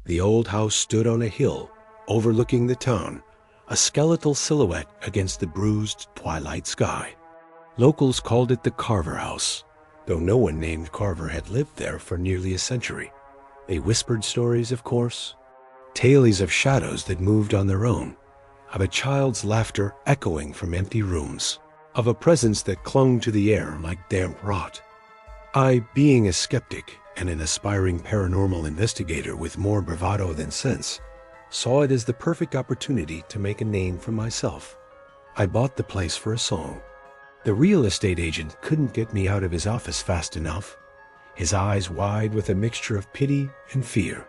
The old house stood on a hill overlooking the town, a skeletal silhouette against the bruised twilight sky. Locals called it the Carver House, though no one named Carver had lived there for nearly a century. They whispered stories, of course, tales of shadows that moved on their own, of a child's laughter echoing from empty rooms, of a presence that clung to the air like damp rot. I, being a skeptic and an aspiring paranormal investigator with more bravado than sense, saw it as the perfect opportunity to make a name for myself. I bought the place for a song. The real estate agent couldn't get me out of his office fast enough, his eyes wide with a mixture of pity and fear.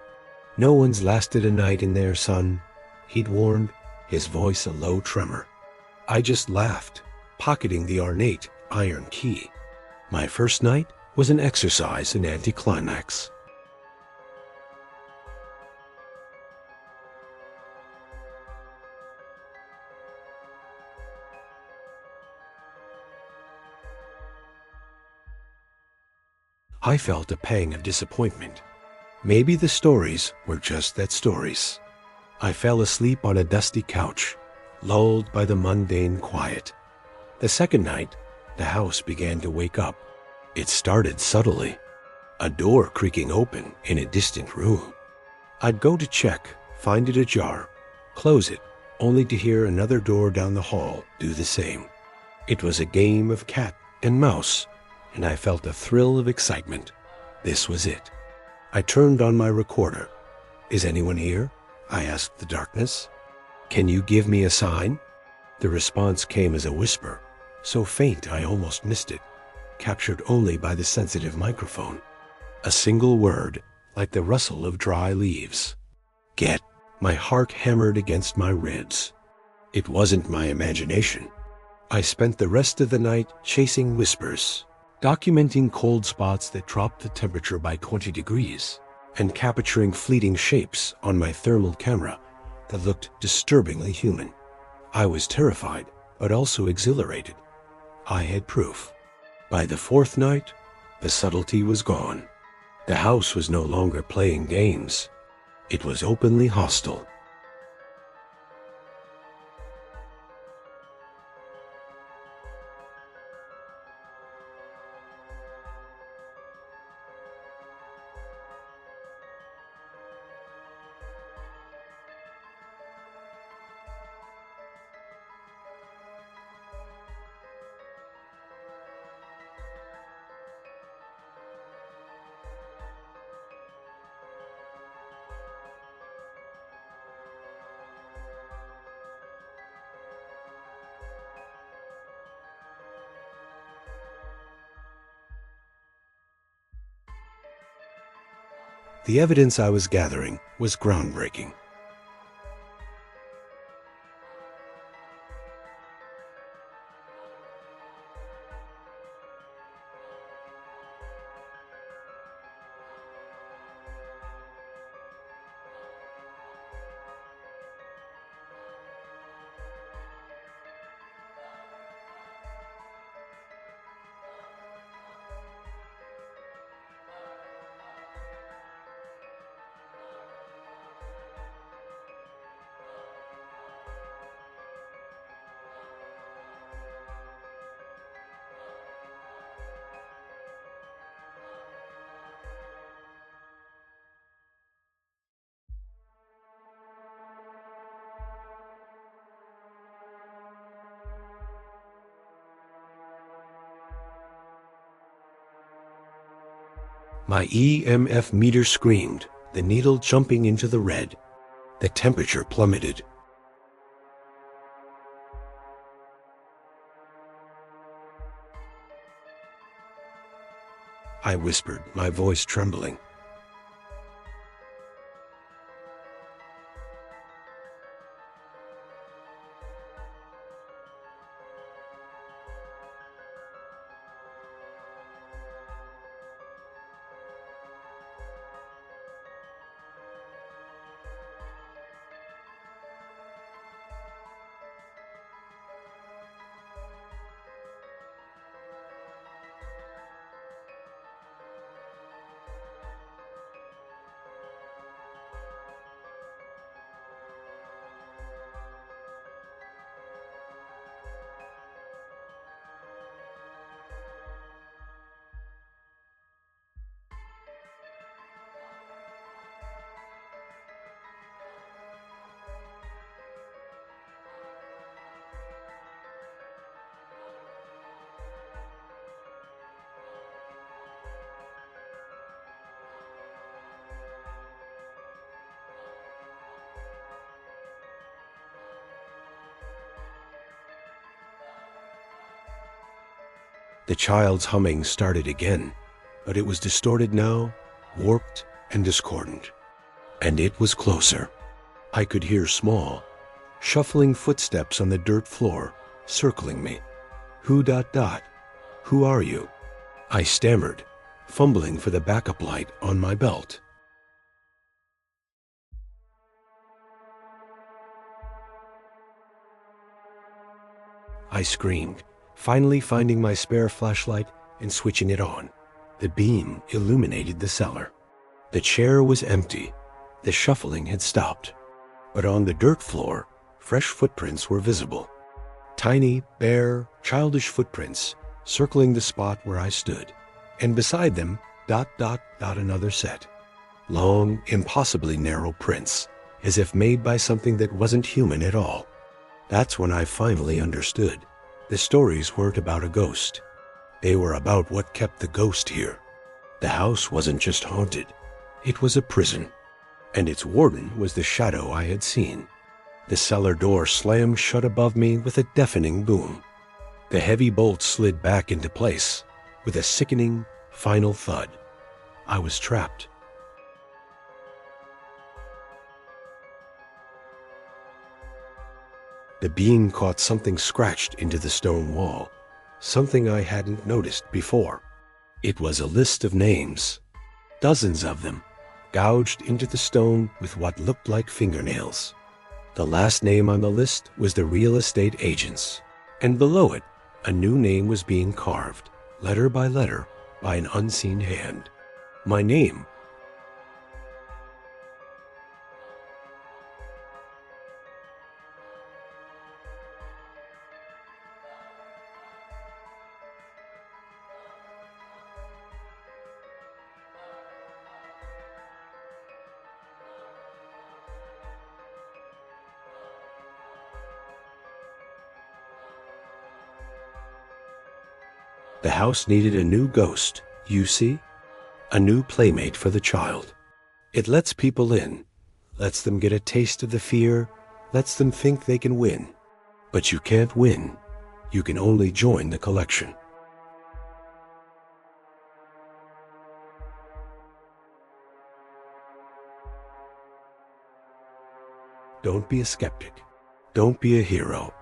"No one's lasted a night in there, son," he'd warned, his voice a low tremor. I just laughed, pocketing the ornate iron key. My first night was an exercise in anticlimax. I felt a pang of disappointment. Maybe the stories were just that, stories. I fell asleep on a dusty couch, lulled by the mundane quiet. The second night, the house began to wake up. It started subtly, a door creaking open in a distant room. I'd go to check, find it ajar, close it, only to hear another door down the hall do the same. It was a game of cat and mouse, and I felt a thrill of excitement. This was it. I turned on my recorder. "Is anyone here?" I asked the darkness. "Can you give me a sign?" The response came as a whisper, so faint I almost missed it, captured only by the sensitive microphone. A single word, like the rustle of dry leaves. "Get." My heart hammered against my ribs. It wasn't my imagination. I spent the rest of the night chasing whispers, documenting cold spots that dropped the temperature by 20 degrees, and capturing fleeting shapes on my thermal camera that looked disturbingly human. I was terrified, but also exhilarated. I had proof. By the fourth night, the subtlety was gone. The house was no longer playing games. It was openly hostile. The evidence I was gathering was groundbreaking. My EMF meter screamed, the needle jumping into the red. The temperature plummeted. I whispered, my voice trembling. The child's humming started again, but it was distorted now, warped and discordant. And it was closer. I could hear small, shuffling footsteps on the dirt floor, circling me. Who? Who are you? I stammered, fumbling for the backup light on my belt. I screamed, finally finding my spare flashlight and switching it on. The beam illuminated the cellar. The chair was empty. The shuffling had stopped. But on the dirt floor, fresh footprints were visible. Tiny, bare, childish footprints circling the spot where I stood. And beside them, another set. Long, impossibly narrow prints, as if made by something that wasn't human at all. That's when I finally understood. The stories weren't about a ghost. They were about what kept the ghost here. The house wasn't just haunted. It was a prison. And its warden was the shadow I had seen. The cellar door slammed shut above me with a deafening boom. The heavy bolt slid back into place with a sickening, final thud. I was trapped. The beam caught something scratched into the stone wall, something I hadn't noticed before. It was a list of names, dozens of them, gouged into the stone with what looked like fingernails. The last name on the list was the real estate agent's, and below it, a new name was being carved, letter by letter, by an unseen hand. My name. The house needed a new ghost, you see? A new playmate for the child. It lets people in, lets them get a taste of the fear, lets them think they can win. But you can't win. You can only join the collection. Don't be a skeptic. Don't be a hero.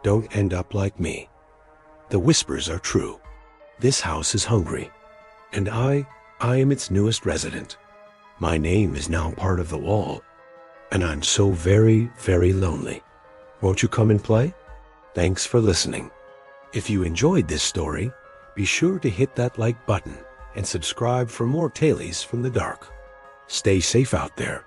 Don't end up like me. The whispers are true. This house is hungry, and I am its newest resident. My name is now part of the wall, and I'm so very, very lonely. Won't you come and play? Thanks for listening. If you enjoyed this story, be sure to hit that like button and subscribe for more tales from the dark. Stay safe out there.